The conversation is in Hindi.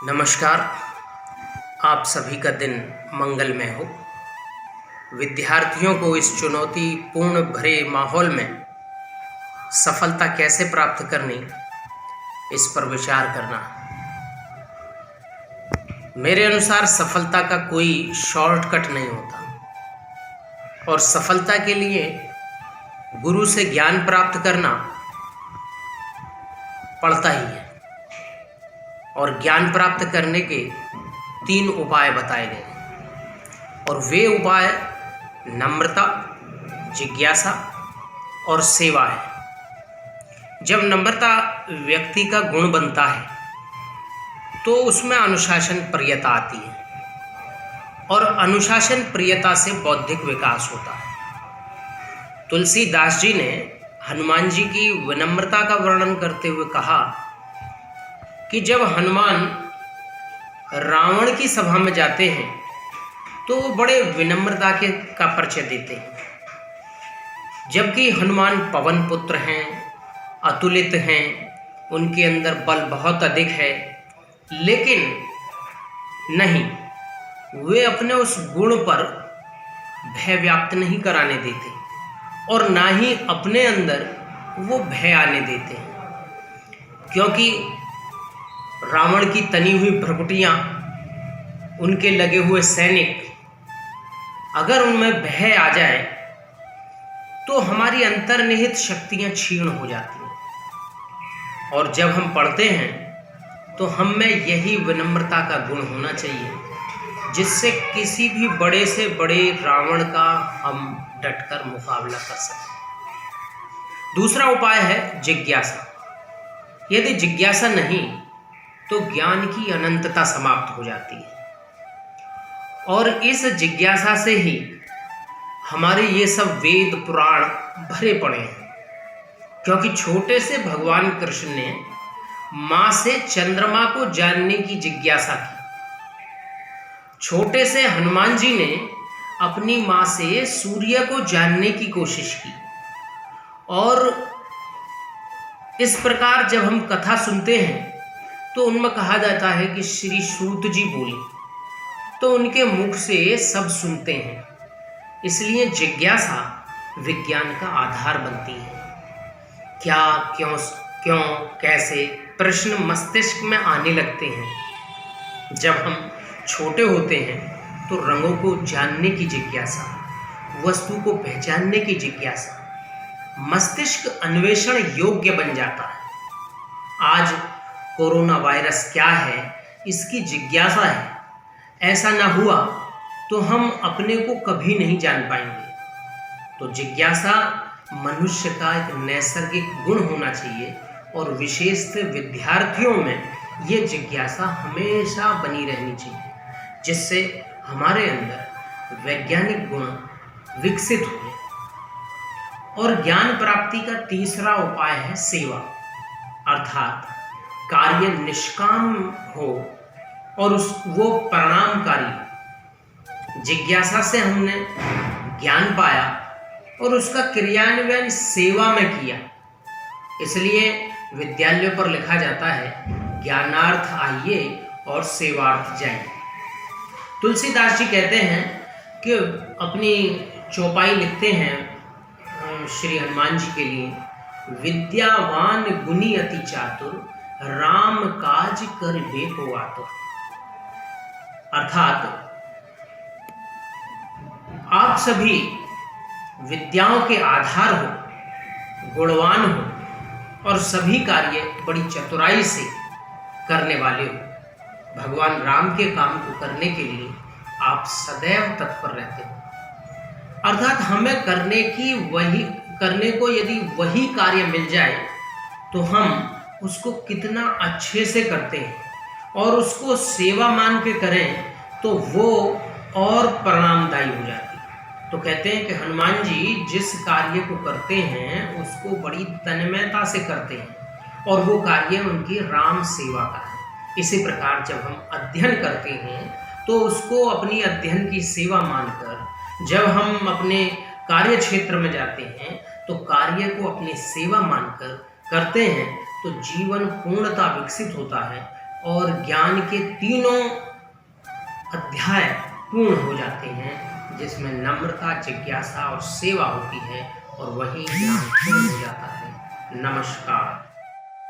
नमस्कार। आप सभी का दिन मंगलमय हो। विद्यार्थियों को इस चुनौतीपूर्ण भरे माहौल में सफलता कैसे प्राप्त करनी, इस पर विचार करना। मेरे अनुसार सफलता का कोई शॉर्टकट नहीं होता और सफलता के लिए गुरु से ज्ञान प्राप्त करना पड़ता ही है। और ज्ञान प्राप्त करने के 3 उपाय बताए गए और वे उपाय नम्रता, जिज्ञासा और सेवा है। जब नम्रता व्यक्ति का गुण बनता है तो उसमें अनुशासन प्रियता आती है और अनुशासन प्रियता से बौद्धिक विकास होता है। तुलसीदास जी ने हनुमान जी की विनम्रता का वर्णन करते हुए कहा कि जब हनुमान रावण की सभा में जाते हैं तो वो बड़े विनम्रता का परिचय देते हैं। जबकि हनुमान पवन पुत्र हैं, अतुलित हैं, उनके अंदर बल बहुत अधिक है, लेकिन नहीं, वे अपने उस गुण पर भय व्याप्त नहीं कराने देते और ना ही अपने अंदर वो भय आने देते हैं। क्योंकि रावण की तनी हुई भ्रकुटियाँ, उनके लगे हुए सैनिक, अगर उनमें भय आ जाए तो हमारी अंतर्निहित शक्तियाँ क्षीण हो जाती हैं। और जब हम पढ़ते हैं तो हम में यही विनम्रता का गुण होना चाहिए, जिससे किसी भी बड़े से बड़े रावण का हम डटकर मुकाबला कर सकें। दूसरा उपाय है जिज्ञासा। यदि जिज्ञासा नहीं तो ज्ञान की अनंतता समाप्त हो जाती है और इस जिज्ञासा से ही हमारे ये सब वेद पुराण भरे पड़े हैं। क्योंकि छोटे से भगवान कृष्ण ने माँ से चंद्रमा को जानने की जिज्ञासा की, छोटे से हनुमान जी ने अपनी माँ से सूर्य को जानने की कोशिश की। और इस प्रकार जब हम कथा सुनते हैं तो उनमें कहा जाता है कि श्री सूत जी बोले, तो उनके मुख से सब सुनते हैं। इसलिए जिज्ञासा विज्ञान का आधार बनती है। क्या, क्यों, क्यों, कैसे प्रश्न मस्तिष्क में आने लगते हैं। जब हम छोटे होते हैं तो रंगों को जानने की जिज्ञासा, वस्तु को पहचानने की जिज्ञासा, मस्तिष्क अन्वेषण योग्य बन जाता है। आज कोरोना वायरस क्या है, इसकी जिज्ञासा है। ऐसा ना हुआ तो हम अपने को कभी नहीं जान पाएंगे। तो जिज्ञासा मनुष्य का एक नैसर्गिक गुण होना चाहिए और विशेषतः विद्यार्थियों में ये जिज्ञासा हमेशा बनी रहनी चाहिए, जिससे हमारे अंदर वैज्ञानिक गुण विकसित हुए। और ज्ञान प्राप्ति का तीसरा उपाय है सेवा, अर्थात कार्य निष्काम हो और वो परिणामकारी। जिज्ञासा से हमने ज्ञान पाया और उसका क्रियान्वयन सेवा में किया। इसलिए विद्यालयों पर लिखा जाता है, ज्ञानार्थ आइए और सेवार्थ जाइए। तुलसीदास जी कहते हैं कि अपनी चौपाई लिखते हैं श्री हनुमान जी के लिए, विद्यावान गुणी अति चातुर, राम काज कर बेको आतुर। अर्थात आप सभी विद्याओं के आधार हो, गुणवान हो और सभी कार्य बड़ी चतुराई से करने वाले हो। भगवान राम के काम को करने के लिए आप सदैव तत्पर रहते हो। अर्थात हमें करने को यदि वही कार्य मिल जाए तो हम उसको कितना अच्छे से करते हैं और उसको सेवा मान के करें तो वो और परिणामदायी हो जाती है। तो कहते हैं कि हनुमान जी जिस कार्य को करते हैं उसको बड़ी तन्मयता से करते हैं और वो कार्य उनकी राम सेवा का है। इसी प्रकार जब हम अध्ययन करते हैं तो उसको अपनी अध्ययन की सेवा मानकर जब हम अपने कार्य क्षेत्र में जाते हैं तो कार्य को अपनी सेवा मानकर करते हैं तो जीवन पूर्णता विकसित होता है और ज्ञान के तीनों अध्याय पूर्ण हो जाते हैं, जिसमें नम्रता, जिज्ञासा और सेवा होती है, और वही ज्ञान पूर्ण हो जाता है। नमस्कार।